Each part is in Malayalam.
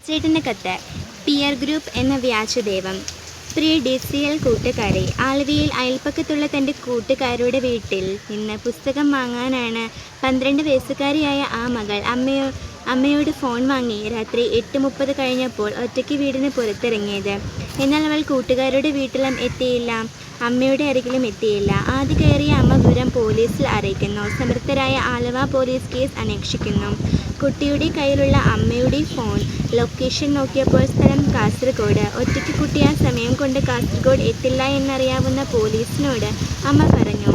ചേട്ടൻ്റെ കത്ത്. പിയർ ഗ്രൂപ്പ് എന്ന വ്യാജദൈവം. പ്രിയ DCL കൂട്ടുകാരെ, ആലുവയിൽ അയൽപ്പക്കത്തുള്ള തൻ്റെ കൂട്ടുകാരുടെ വീട്ടിൽ നിന്ന് പുസ്തകം വാങ്ങാനാണ് 12 വയസ്സുകാരിയായ ആ മകൾ അമ്മയോട് ഫോൺ വാങ്ങി രാത്രി 8:30 കഴിഞ്ഞപ്പോൾ ഒറ്റയ്ക്ക് വീടിന് പുറത്തിറങ്ങിയത്. എന്നാൽ അവൾ കൂട്ടുകാരുടെ വീട്ടിലും എത്തിയില്ല, അമ്മയുടെ അരികിലും എത്തിയില്ല. ആദ്യ കയറിയ അമ്മ വിവരം പോലീസിൽ അറിയിക്കുന്നു. സമർത്ഥരായ ആലുവ പോലീസ് കേസ് അന്വേഷിക്കുന്നു. കുട്ടിയുടെ കയ്യിലുള്ള അമ്മയുടെ ഫോൺ ലൊക്കേഷൻ നോക്കിയപ്പോൾ സ്ഥലം കാസർഗോഡ്. ഒറ്റയ്ക്ക് കുട്ടി ആ സമയം കൊണ്ട് കാസർഗോഡ് എത്തില്ല എന്നറിയാവുന്ന പോലീസിനോട് അമ്മ പറഞ്ഞു.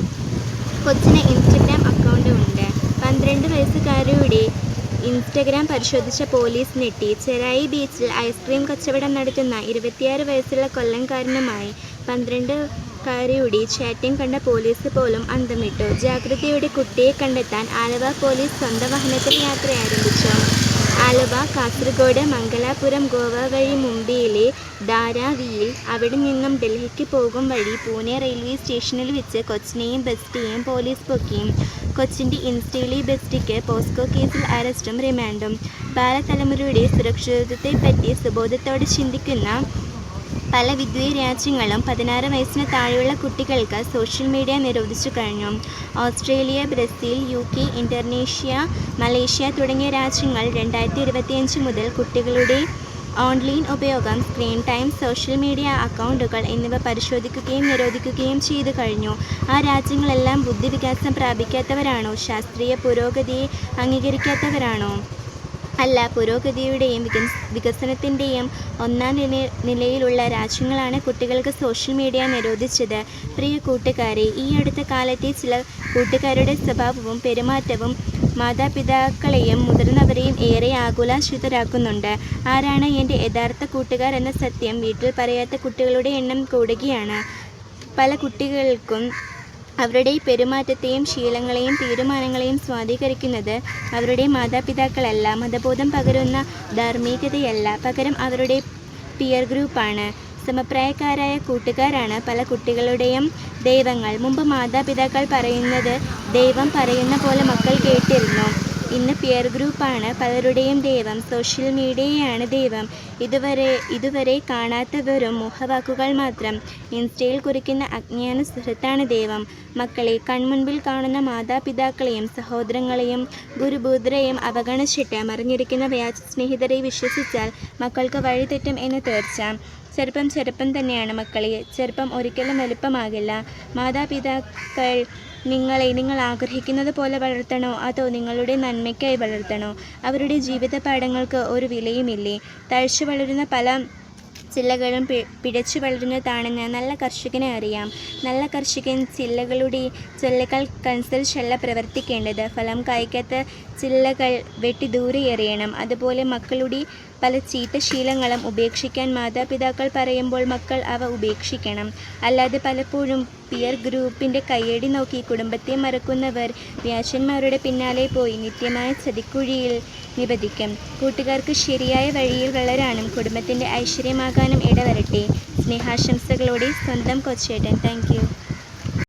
കൊച്ചിന് ഇൻസ്റ്റഗ്രാം അക്കൗണ്ട് ഉണ്ട്. 12 വയസ്സുകാരിയുടെ ഇൻസ്റ്റഗ്രാം പരിശോധിച്ച പോലീസ് ഞെട്ടി. ചെറായി ബീച്ചിൽ ഐസ്ക്രീം കച്ചവടം നടത്തുന്ന 26 വയസ്സുള്ള കൊല്ലംകാരനുമായി 12-കാരിയുടെ ചാറ്റിംഗ് കണ്ട പോലീസ് പോലും അന്തം വിട്ടു. ജാഗ്രതയോടെ കുട്ടിയെ കണ്ടെത്താൻ ആലുവ പോലീസ് സ്വന്തം വാഹനത്തിൽ യാത്ര ആരംഭിച്ചു. ആലുവ, കാസർഗോഡ്, മംഗലാപുരം, ഗോവ വഴി മുംബൈയിലെ ധാരാവിയിൽ, അവിടെ നിന്നും ഡൽഹിക്ക് പോകും വഴി പൂനെ റെയിൽവേ സ്റ്റേഷനിൽ വെച്ച് കൊച്ചിനെയും ബെസ്റ്റിയെയും പോലീസ് പൊക്കി. കൊച്ചിൻ്റെ ഇൻസ്റ്റയിലെ ബെസ്റ്റിക്ക് പോസ്കോ കേസിൽ അറസ്റ്റും റിമാൻഡും. ബാലതലമുറയുടെ സുരക്ഷിതത്വത്തെപ്പറ്റി സുബോധത്തോടെ ചിന്തിക്കുന്ന പല വിദൂര രാജ്യങ്ങളും 16 വയസ്സിന് താഴെയുള്ള കുട്ടികൾക്ക് സോഷ്യൽ മീഡിയ നിരോധിച്ചു കഴിഞ്ഞു. Australia, Brazil, UK, Indonesia, Malaysia തുടങ്ങിയ രാജ്യങ്ങൾ 2025 മുതൽ കുട്ടികളുടെ ഓൺലൈൻ ഉപയോഗം, സ്ക്രീൻ ടൈം, സോഷ്യൽ മീഡിയ അക്കൗണ്ടുകൾ എന്നിവ പരിശോധിക്കുകയും നിരോധിക്കുകയും ചെയ്തു കഴിഞ്ഞു. ആ രാജ്യങ്ങളെല്ലാം ബുദ്ധിവികാസം പ്രാപിക്കാത്തവരാണോ? ശാസ്ത്രീയ പുരോഗതിയെ അംഗീകരിക്കാത്തവരാണോ? അല്ല, പുരോഗതിയുടെയും വികസനത്തിൻ്റെയും ഒന്നാം നിലയിലുള്ള രാജ്യങ്ങളാണ് കുട്ടികൾക്ക് സോഷ്യൽ മീഡിയ നിരോധിച്ചത്. പ്രിയ കൂട്ടുകാരെ, ഈ അടുത്ത കാലത്തെ ചില കൂട്ടുകാരുടെ സ്വഭാവവും പെരുമാറ്റവും മാതാപിതാക്കളെയും മുതിർന്നവരെയും ഏറെ ആകുലചിതരാക്കുന്നുണ്ട്. ആരാണ് എൻ്റെ യഥാർത്ഥ കൂട്ടുകാർ എന്ന സത്യം വീട്ടിൽ പറയാത്ത കുട്ടികളുടെ എണ്ണം കൂടുകയാണ്. പല കുട്ടികൾക്കും അവരുടെ പെരുമാറ്റത്തെയും ശീലങ്ങളെയും തീരുമാനങ്ങളെയും സ്വാധീനിക്കുന്നത് അവരുടെ മാതാപിതാക്കളല്ല, മതബോധം പകരുന്ന ധാർമ്മികതയല്ല, പകരം അവരുടെ പിയർ ഗ്രൂപ്പാണ്. സമപ്രായക്കാരായ കൂട്ടുകാരാണ് പല കുട്ടികളുടെയും ദൈവങ്ങൾ. മുമ്പ് മാതാപിതാക്കൾ പറയുന്നത് ദൈവം പറയുന്ന പോലെ മക്കൾ കേട്ടിരുന്നു. ഇന്ന് പിയർ ഗ്രൂപ്പാണ് പലരുടെയും ദൈവം. സോഷ്യൽ മീഡിയയാണ് ദൈവം. ഇതുവരെ കാണാത്ത വെറും മുഖവാക്കുകൾ മാത്രം ഇൻസ്റ്റയിൽ കുറിക്കുന്ന അജ്ഞാന സുഹൃത്താണ് ദൈവം. മക്കളെ, കൺമുൻപിൽ കാണുന്ന മാതാപിതാക്കളെയും സഹോദരങ്ങളെയും ഗുരുഭൂതരെയും അവഗണിച്ചിട്ട് മറിഞ്ഞിരിക്കുന്ന വ്യാജ സ്നേഹിതരെ വിശ്വസിച്ചാൽ മക്കൾക്ക് വഴിതെറ്റും എന്ന് തീർച്ച. ചെറുപ്പം തന്നെയാണ് മക്കളെ. ചെറുപ്പം ഒരിക്കലും വലുപ്പമാകില്ല. മാതാപിതാക്കൾ നിങ്ങൾ ആഗ്രഹിക്കുന്നത് പോലെ വളർത്തണോ, അതോ നിങ്ങളുടെ നന്മയ്ക്കായി വളർത്തണോ? അവരുടെ ജീവിത പാഠങ്ങൾക്ക് ഒരു വിലയുമില്ലേ? തഴച്ചു വളരുന്ന പല ചില്ലകളും പിഴച്ചു വളരുന്നതാണെന്ന് നല്ല കർഷകനെ അറിയാം. നല്ല കർഷകൻ ചില്ലകൾക്കനുസരിച്ചല്ല പ്രവർത്തിക്കേണ്ടത്. ഫലം കായ്ക്കാത്ത ചില്ലകൾ വെട്ടി ദൂരെ എറിയണം. അതുപോലെ മക്കളുടെ പല ചീത്ത ശീലങ്ങളും ഉപേക്ഷിക്കാൻ മാതാപിതാക്കൾ പറയുമ്പോൾ മക്കൾ അവ ഉപേക്ഷിക്കണം. അല്ലാതെ പലപ്പോഴും പിയർ ഗ്രൂപ്പിൻ്റെ കയ്യടി നോക്കി കുടുംബത്തെ മറക്കുന്നവർ വ്യാജന്മാരുടെ പിന്നാലെ പോയി നിത്യമായ ചതിക്കുഴിയിൽ നിപതിക്കും. കൂട്ടുകാർക്ക് ശരിയായ വഴിയിൽ വളരാനും കുടുംബത്തിൻ്റെ ഐശ്വര്യമാകാനും ഇടവരട്ടെ. സ്നേഹാശംസകളോടെ സ്വന്തം കൊച്ചേട്ടൻ. Thank you.